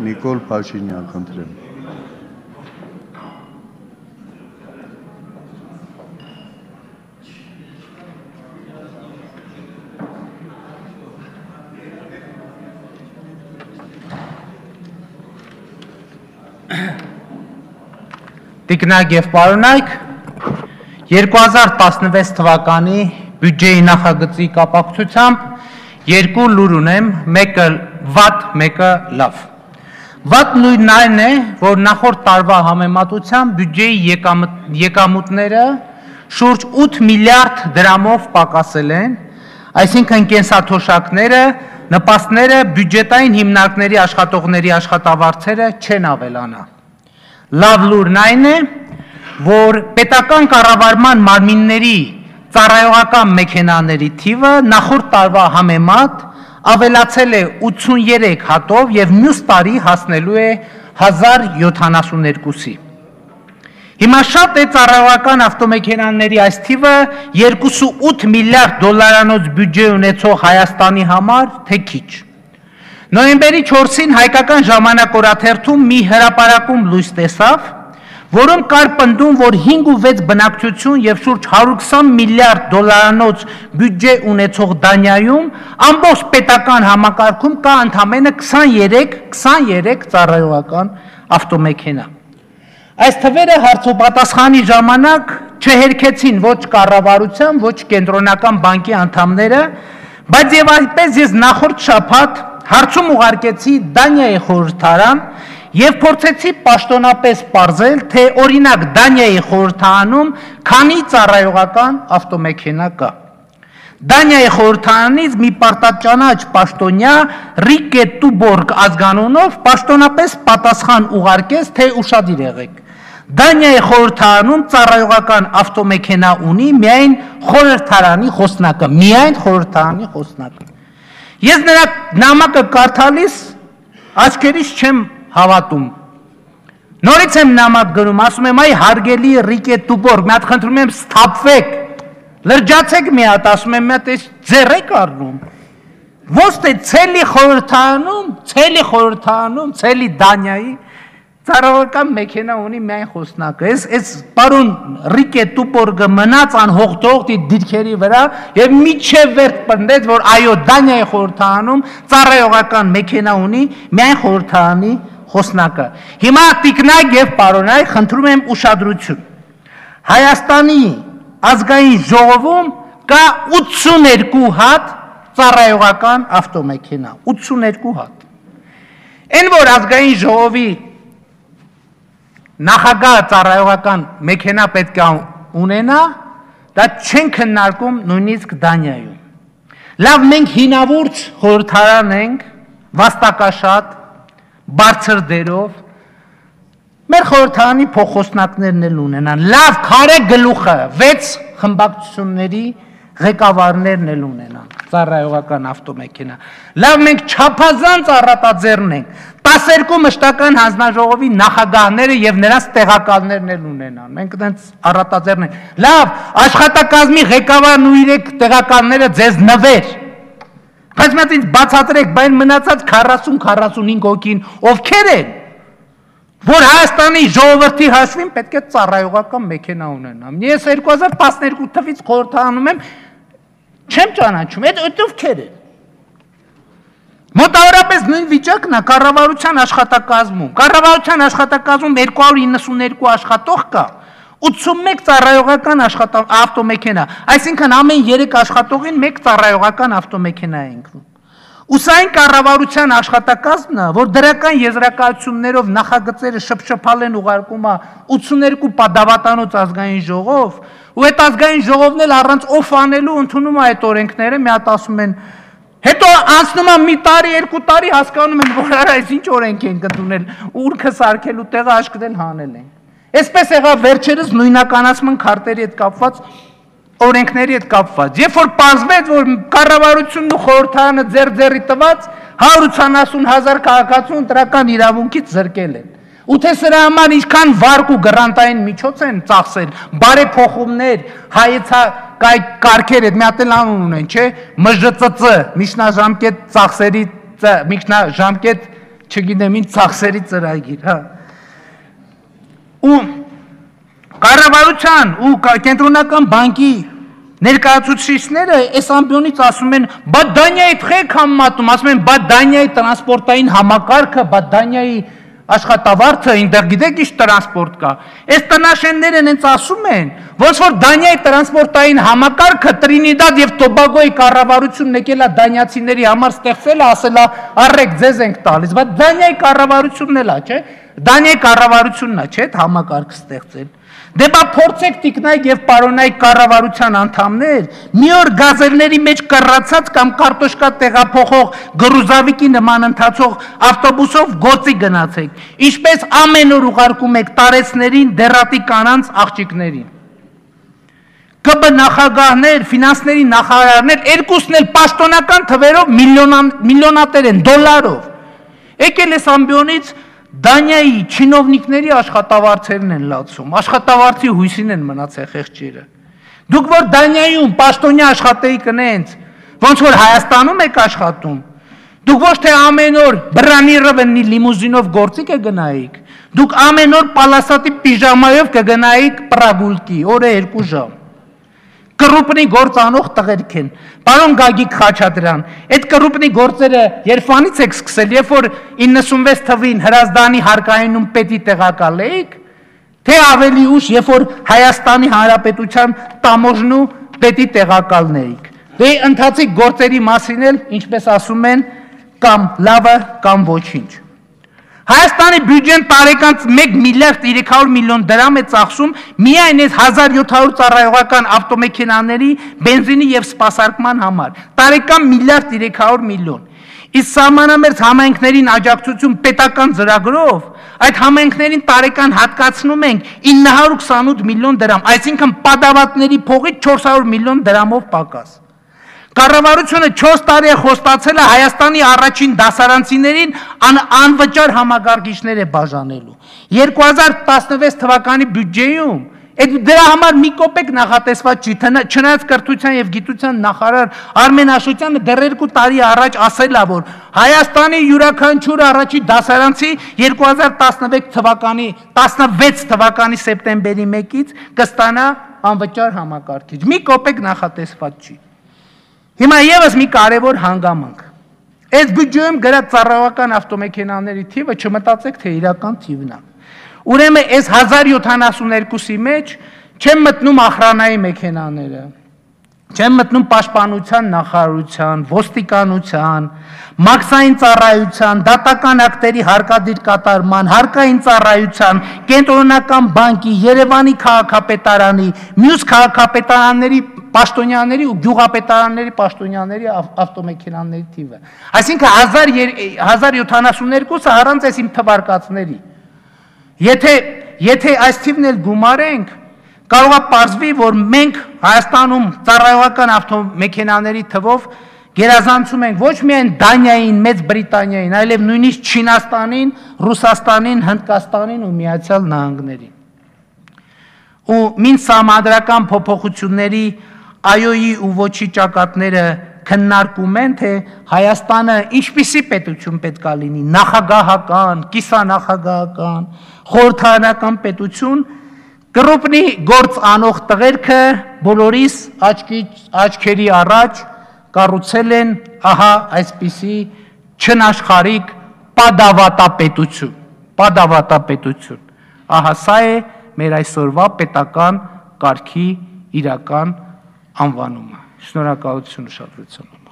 Նիկոլ Փաշինյան, խնդրեմ։ Տիկնակ և պարոնայք, 2016 թվականի բյուջեի նախագծի կապակցությամբ երկու լուր ունեմ, մեկը վատ, մեկը լավ։ Վատ նույնն այն է, որ նախորդ տարվա համեմատությամբ բյուջեի եկամուտները շուրջ 8 միլիարդ դրամով պակասել են, այսինքն կենսաթոշակները, նպաստները, բյուջետային հիմնարկների աշխատողների աշխատավարձերը չեն ավելանա։ Լավ լուրն այն է, որ պետական կառավարման մարմինների ծառայողական մեքենաների թիվը նախորդ տարվա համեմատ ավելացել է 83 հատով և մյուս տարի հասնելու է 1072-ի։ Հիմա շատ է ծառայողական ավտոմեքենաների այս թիվը 2.8 միլիարդ դոլարանոց բյուջե ունեցող Հայաստանի համար, թե քիչ։ Նոյեմբերի 4-ին հայկական ժամանակ օրաթերթում մի հրապարակում լույս տեսավ, որում կար պնդում, որ 5 ու 6 բնակչություն և շուրջ 120 միլիարդ դոլարանոց բյուջե ունեցող Դանիայում ամբողջ պետական համակարգում կա ընդամենը 23 ծառայողական ավտոմեքենա։ Այս թվերը հարցոպատասխանի ժամանակ չհերքեցին ոչ կառավարության, ոչ կենտրոնական բանկի անդամները, բայց և այդպես ես նախորդ շաբաթ հարցում ուղարկեցի Դանիայի խորհրդարան և փորձեցի պաշտոնապես պարզել, թե օրինակ Դանիայի խորհրդարանում քանի ծառայողական ավտոմեքենա կա։ Դանիայի խորհրդարանից մի պարտաճանաչ պաշտոնյա Ռիկե Տուբորգ ազգանունով պաշտոնապես պատասխան ուղարկեց, թե ուշադիր եղեք։ Դանիայի խորհրդարանում ծառայողական ավտոմեքենա ունի միայն խորհրդարանի խոսնակը, միայն խորհրդարանի խոսնակը։ Ես նրա նամակը կարդալիս աչքերիս չեմ հավատում։ Նորից եմ նամակ գրում, ասում եմ, այ հարգելի Ռիկե Տուբորգ, մի հատ խնդրում եմ սթափվեք, լրջացեք մի հատ, ասում եմ, մի հատ ձեռ եք առնում։ Ոնց թե ցելի Դանիայի ծառայողական մեքենա ունի միայն խոսնակը։ Այս պարոն Ռիկե Տուբորգը մնաց անհողտողտի դիրքերի վրա և միջև վերջ պնդեց, որ այո, Դանիայի խորհրդարանում ծառայողական մեքենա ունի միայն խորհրդարանի խոսնակը։ Հիմա տիկնակ և պարոնայք, խնդրում եմ ուշադրություն։ Հայաստանի ազգային ժողովում կա 82 հատ ծառայողական ավտոմեքենա, 82 հատ։ Այն որ ազգային ժողովի նախագահը ծառայողական մեքենա պետք է ունենա, դա չեն քննարկում նույնիսկ Դանիայում։ Լավ, մենք հինավուրց խորհրդարան ենք, վաստակաշատ, բարձր դերով, մեր խորհրդարանի փոխոսնակներն էլ ունենան, լավ քարե գլուխը, 6 խմբակցությունների ղեկավարներն էլ ունենան, ծառայողական ավտոմեքենա։ Լավ, մենք չափազանց առատաձեռն ենք, 12 մշտական հանձնաժողովի նախագահները և նրանց տեղակալներն էլ ունենան, մենք դենց առատաձեռն ենք։ Լավ, աշխատակազմի ղեկավարն ու 3 տեղակալները ձեզ նվեր, բայց մեծ ինձ բացատրեք, բայն մնացած 40-45 հոգին ովքեր են, որ Հայաստանի ժողովրդի հաշվին պետք է ծառայողական մեքենա ունենամ։ Ես 2012 թվից խորհրդարանում եմ, չեմ ճանաչում, այդ ովքեր են։ Մոտավորապես նույն վիճակն է կառավարության աշխատակազմում։ Կառավարության աշխատակազմում 292 աշխատող կա, 81 ծառայողական ավտոմեքենա, այսինքն ամեն 3 աշխատողին 1 ծառայողական ավտոմեքենա է ընկնում։ Ուսային կառավարության աշխատակազմն է, որ դրական եզրակացություններով նախագծերը շփշփալ են ուղարկում 82 պատավատանոց ազգային ժողով, ու այդ ազգային ժողովն էլ առանց օֆ անելու ընդունում է այդ օրենքները, մի հատ ասում են, հետո անցնում է մի տարի, 2 տարի հասկանում են, որ արա այս ինչ օրենք են ընդունել, ուրքը սարքելու տեղը աշկդել հանել են։ Այսպես եղավ վերջերս նույնականացման քարտերի հետ կապված օրենքների հետ կապված, երբ որ պարզվեց, որ կառավարությունն ու խորհրդարանը ձեռ-ձեռի տված 180,000 քաղաքացու ընտրական իրավունքից զրկել են։ Ու թե սրա համար ինչքան վարկ ու գրանտային միջոց են ծախսել, բարեփոխումներ, կարգեր, այդ մի հատ էլ անուն ունեն, չէ, ՄԺՑՑ, միջնաժամկետ ծախսերի, միջնաժամկետ չգիտեմ, ինչ ծախսերի ծրագիր, հա։ Ու կառավարության ու կենտրոնական բանկի ներկայացուցիչները այս ամբիոնից ասում են, բա Դանիայի թխեք համատում, ասում են, բա Դանիայի տրանսպորտային համակարգը, բա Դանիայի աշխատավարձը, այնտեղ գիտեք ինչ տրանսպորտ կա։ Այս տնաշենները հենց ասում են, ոնց որ Դանիայի տրանսպորտային համակարգը Տրինիդադ եւ Տոբագոյի կառավարությունն եկել է դանիացիների համար ստեղծել, ասել է, առեք ձեզ ենք տալիս, բայց Դանիայի կառավարությունն էլ է, չէ՞։ Դանիայի կառավարությունն է, չէ՞, այդ համակարգը ստեղծել։ Դե բա փորձեք տիկնայք եւ պարոնայք կառավարության անդամներ, մի օր գազելների մեջ կռացած կամ կարտոշկա տեղափոխող գրուզավիկի նման ընթացող ավտոբուսով գոցի գնացեք, ինչպես ամեն օր ուղարկում եք տարեցներին, դերատի կանանց, աղջիկներին։ ԿԲ նախագահներ, ֆինանսների նախարարներ, երկուսն էլ պաշտոնական թվերով միլիոնատեր են, դոլարով։ Եկել էս ամբիոնից Դանիայի չինովնիկների աշխատավարձերն են լացում, աշխատավարձի հույսին են մնացել խեղճերը։ Դուք որ Դանիայում պաշտոնյա աշխատեիք ընենց, ոնց որ Հայաստանում եք աշխատում, դուք ոչ թե ամեն օր բռանի ռվնի լիմուզինով գործի կգնայիք, դուք ամեն օր պալասատի պիժամայով կգնայիք պրագուլկի, օրը 2 ժամ։ Կռուպնի գործ անող տղերք են, պարոն Գագիկ Խաչատրյան, այդ կռուպնի գործերը երբանից եք սկսել, երբ որ 96 թվին Հրազդանի հարկայինում պետի տեղակալ էիք, թե ավելի ուշ, երբ որ Հայաստանի Հանրապետության տամոժնու պետի տեղակալն էիք։ Դե ընթացիկ գործերի մասին էլ, ինչպես ասում են, կամ լավը, կամ ոչինչ։ Հայաստանի բյուջեն տարեկան 1 միլիարդ 300 միլիոն դրամ է ծախսում միայն այս 1700 ծառայողական ավտոմեքենաների բենզինի եւ սպասարկման համար։ Տարեկան 1 միլիարդ 300 միլիոն։ Իսկ սահմանամերձ համայնքներին աջակցություն պետական ծրագրով այդ համայնքներին տարեկան հատկացնում ենք 928 միլիոն դրամ, այսինքն պատավատների փողից 400 միլիոն դրամով պակաս։ Կառավարությունը 4 տարի է խոստացել է Հայաստանի առաջին դասարանցիներին անվճար համագարկիչներ է բաժանելու։ 2016 թվականի բյուջեում դրա համար մի կոպեկ նախատեսված չի, չնայած կրթության եւ գիտության նախարար Արմեն Աշոտյանը դեռ 2 տարի առաջ ասել է, որ Հայաստանի յուրաքանչյուր առաջին դասարանցի 2016 թվականի սեպտեմբերի 1-ից կստանա անվճար համակարգիչ։ Մի կոպեկ նախատեսված չի։ Հիմա եւս մի կարևոր հանգամանք։ Այս բյուջեում գրած ծառայողական ավտոմեքենաների թիվը չմտածեք, թե իրական թիվն է։ Ուրեմն այս 1072-ի մեջ չեն մտնում ախրանայի մեքենաները, չեն մտնում պաշտպանության նախարարության, ոստիկանության, մաքսային ծառայության, դատական ակտերի հարկադիր կատարման, հարկային ծառայության, կենտրոնական բանկի, Երևանի քաղաքապետարանի, մյուս քաղաքապետարանների պաշտոնյաների ու գյուղապետարանների պաշտոնյաների ավտոմեքենաների թիվը։ Այսինքն 1072-ը առանց այս իմ թվարկածների։ Եթե այս թիվն էլ գումարենք, կարող է պարզվի, որ մենք Հայաստանում ծառայողական ավտոմեքենաների թվով գերազանցում ենք ոչ միայն Դանիային, Մեծ Բրիտանիային, այլև նույնիսկ Չինաստանին, Ռուսաստանին, Հնդկաստանին ու Միացյալ Նահանգներին։ Ու մինչ սահմանադրական փոփոխությունների այոյի ու ոչի ճակատները քննարկում են, թե Հայաստանը ինչպիսի պետություն պետք է լինի, նախագահական, կիսանախագահական, խորհրդարանական պետություն, կռուպնի գործ անող տղերքը բոլորիս աչքերի առաջ կառուցել են ահա այսպիսի չնաշխարհիկ պատավատապետություն։ Ահա սա է մեր այսօրվա պետական կարգի իրական անվանումը։ Շնորհակալություն ուշադրության համար։